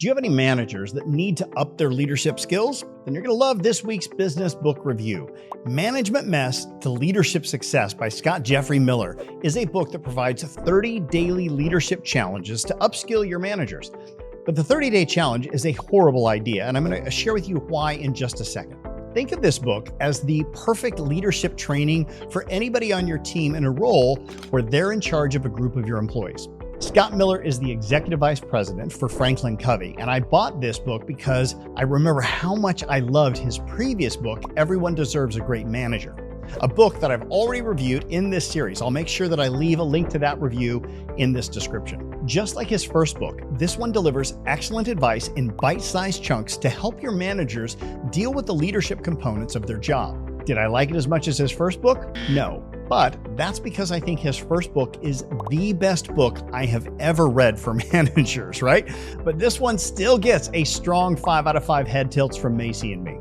Do you have any managers that need to up their leadership skills? Then you're going to love this week's business book review. Management Mess to Leadership Success by Scott Jeffrey Miller is a book that provides 30 daily leadership challenges to upskill your managers. But the 30-day challenge is a horrible idea, and I'm going to share with you why in just a second. Think of this book as the perfect leadership training for anybody on your team in a role where they're in charge of a group of your employees. Scott Miller is the executive vice president for FranklinCovey, and I bought this book because I remember how much I loved his previous book, Everyone Deserves a Great Manager, a book that I've already reviewed in this series. I'll make sure that I leave a link to that review in this description. Just like his first book, this one delivers excellent advice in bite-sized chunks to help your managers deal with the leadership components of their job. Did I like it as much as his first book? No. But that's because I think his first book is the best book I have ever read for managers, right? But this one still gets a strong 5 out of 5 head tilts from Macy and me.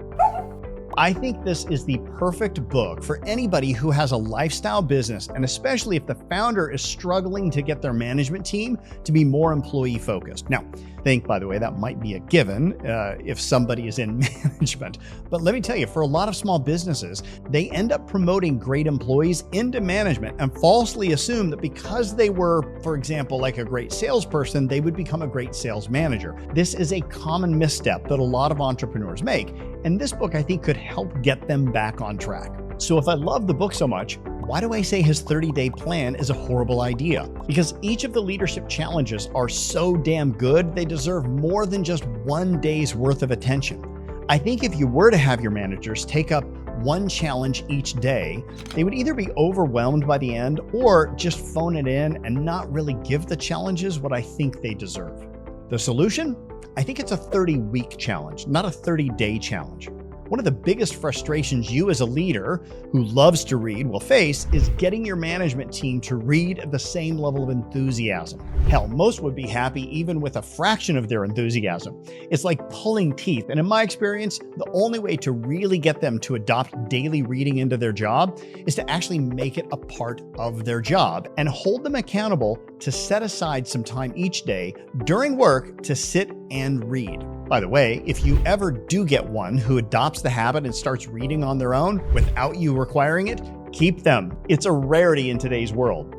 I think this is the perfect book for anybody who has a lifestyle business, and especially if the founder is struggling to get their management team to be more employee focused. Now, I think, by the way, that might be a given if somebody is in management. But let me tell you, for a lot of small businesses, they end up promoting great employees into management and falsely assume that because they were, for example, like a great salesperson, they would become a great sales manager. This is a common misstep that a lot of entrepreneurs make. And this book, I think, could help get them back on track. So if I love the book so much, why do I say his 30-day plan is a horrible idea? Because each of the leadership challenges are so damn good, they deserve more than just one day's worth of attention. I think if you were to have your managers take up one challenge each day, they would either be overwhelmed by the end or just phone it in and not really give the challenges what I think they deserve. The solution? I think it's a 30-week challenge, not a 30-day challenge. One of the biggest frustrations you as a leader who loves to read will face is getting your management team to read at the same level of enthusiasm. Hell, most would be happy even with a fraction of their enthusiasm. It's like pulling teeth, and in my experience, the only way to really get them to adopt daily reading into their job is to actually make it a part of their job and hold them accountable to set aside some time each day during work to sit and read. By the way, if you ever do get one who adopts the habit and starts reading on their own without you requiring it, keep them. It's a rarity in today's world.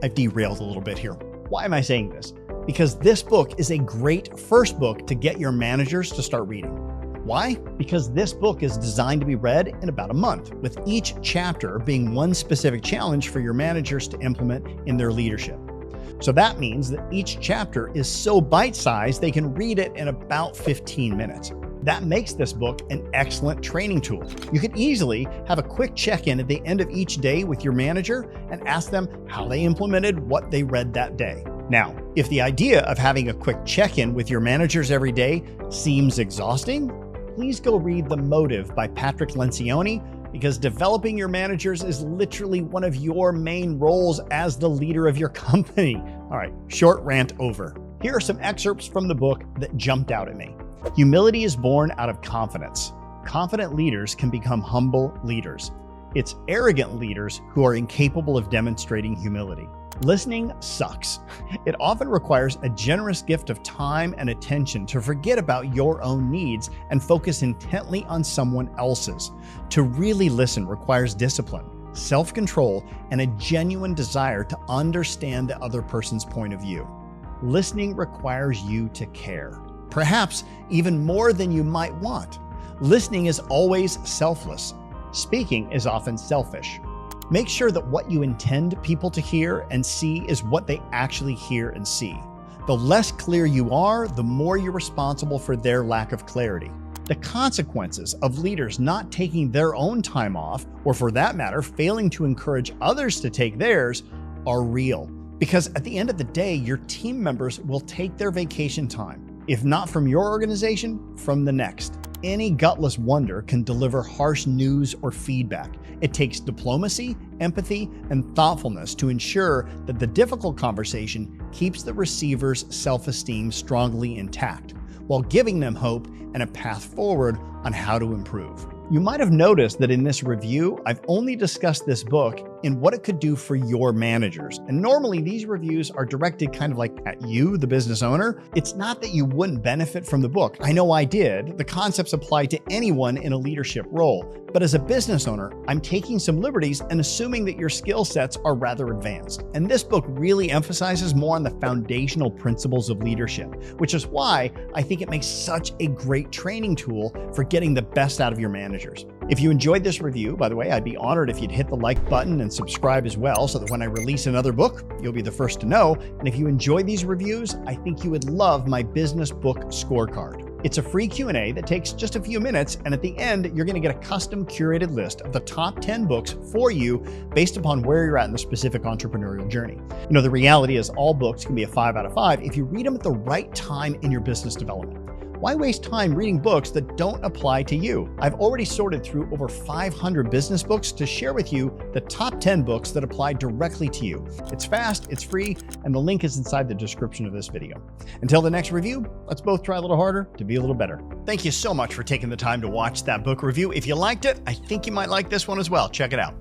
I've derailed a little bit here. Why am I saying this? Because this book is a great first book to get your managers to start reading. Why? Because this book is designed to be read in about a month, with each chapter being one specific challenge for your managers to implement in their leadership. So that means that each chapter is so bite-sized they can read it in about 15 minutes. That makes this book an excellent training tool. You can easily have a quick check-in at the end of each day with your manager and ask them how they implemented what they read that day. Now, if the idea of having a quick check-in with your managers every day seems exhausting, please go read The Motive by Patrick Lencioni, because developing your managers is literally one of your main roles as the leader of your company. All right, short rant over. Here are some excerpts from the book that jumped out at me. Humility is born out of confidence. Confident leaders can become humble leaders. It's arrogant leaders who are incapable of demonstrating humility. Listening sucks. It often requires a generous gift of time and attention to forget about your own needs and focus intently on someone else's. To really listen requires discipline, self-control, and a genuine desire to understand the other person's point of view. Listening requires you to care, perhaps even more than you might want. Listening is always selfless. Speaking is often selfish. Make sure that what you intend people to hear and see is what they actually hear and see. The less clear you are, the more you're responsible for their lack of clarity. The consequences of leaders not taking their own time off, or for that matter, failing to encourage others to take theirs, are real. Because at the end of the day, your team members will take their vacation time, if not from your organization, from the next. Any gutless wonder can deliver harsh news or feedback. It takes diplomacy, empathy, and thoughtfulness to ensure that the difficult conversation keeps the receiver's self-esteem strongly intact, while giving them hope and a path forward on how to improve. You might have noticed that in this review, I've only discussed this book and what it could do for your managers. And normally these reviews are directed kind of like at you, the business owner. It's not that you wouldn't benefit from the book. I know I did. The concepts apply to anyone in a leadership role. But as a business owner, I'm taking some liberties and assuming that your skill sets are rather advanced. And this book really emphasizes more on the foundational principles of leadership, which is why I think it makes such a great training tool for getting the best out of your managers. If you enjoyed this review, by the way, I'd be honored if you'd hit the like button and subscribe as well, so that when I release another book, you'll be the first to know. And if you enjoy these reviews, I think you would love my business book scorecard. It's a free Q&A that takes just a few minutes, and at the end, you're going to get a custom curated list of the top 10 books for you based upon where you're at in the specific entrepreneurial journey. You know, the reality is all books can be a 5 out of 5 if you read them at the right time in your business development. Why waste time reading books that don't apply to you? I've already sorted through over 500 business books to share with you the top 10 books that apply directly to you. It's fast, it's free, and the link is inside the description of this video. Until the next review, let's both try a little harder to be a little better. Thank you so much for taking the time to watch that book review. If you liked it, I think you might like this one as well. Check it out.